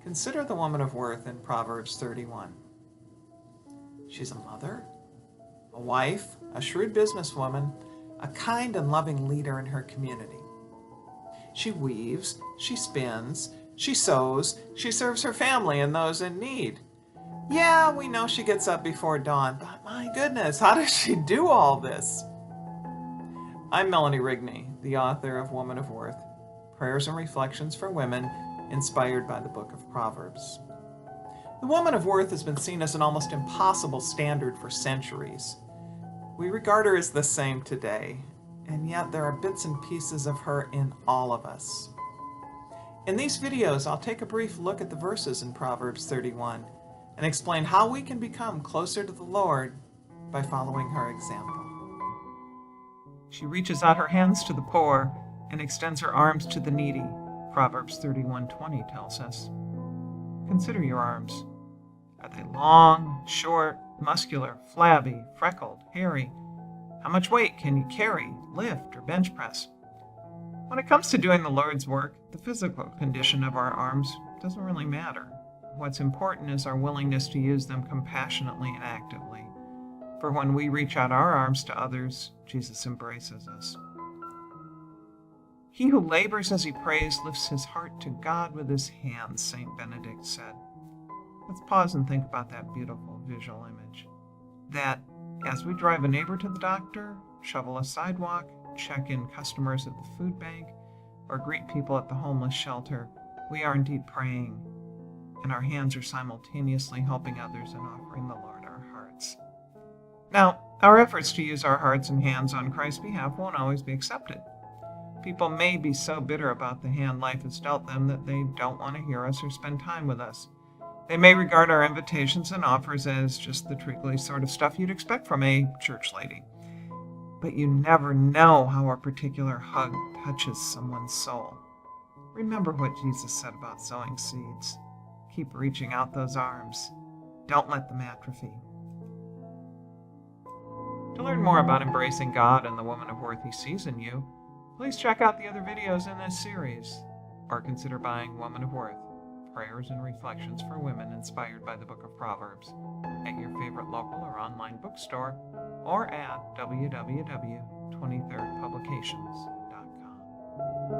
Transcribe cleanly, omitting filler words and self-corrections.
Consider the woman of worth in Proverbs 31. She's a mother, a wife, a shrewd businesswoman, a kind and loving leader in her community. She weaves, she spins, she sews, she serves her family and those in need. Yeah, we know she gets up before dawn, but my goodness, how does she do all this? I'm Melanie Rigney, the author of Woman of Worth, Prayers and Reflections for Women, inspired by the Book of Proverbs. The woman of worth has been seen as an almost impossible standard for centuries. We regard her as the same today, and yet there are bits and pieces of her in all of us. In these videos, I'll take a brief look at the verses in Proverbs 31 and explain how we can become closer to the Lord by following her example. She reaches out her hands to the poor and extends her arms to the needy, Proverbs 31:20 tells us. Consider your arms. Are they long, short, muscular, flabby, freckled, hairy? How much weight can you carry, lift, or bench press? When it comes to doing the Lord's work, the physical condition of our arms doesn't really matter. What's important is our willingness to use them compassionately and actively. For when we reach out our arms to others, Jesus embraces us. He who labors as he prays lifts his heart to God with his hands, St. Benedict said. Let's pause and think about that beautiful visual image. That as we drive a neighbor to the doctor, shovel a sidewalk, check in customers at the food bank, or greet people at the homeless shelter, we are indeed praying, and our hands are simultaneously helping others and offering the Lord our hearts. Now, our efforts to use our hearts and hands on Christ's behalf won't always be accepted. People may be so bitter about the hand life has dealt them that they don't want to hear us or spend time with us. They may regard our invitations and offers as just the treacly sort of stuff you'd expect from a church lady. But you never know how a particular hug touches someone's soul. Remember what Jesus said about sowing seeds. Keep reaching out those arms. Don't let them atrophy. To learn more about embracing God and the woman of worth he sees in you, please check out the other videos in this series, or consider buying Woman of Worth, Prayers and Reflections for Women inspired by the Book of Proverbs at your favorite local or online bookstore, or at www.23rdpublications.com.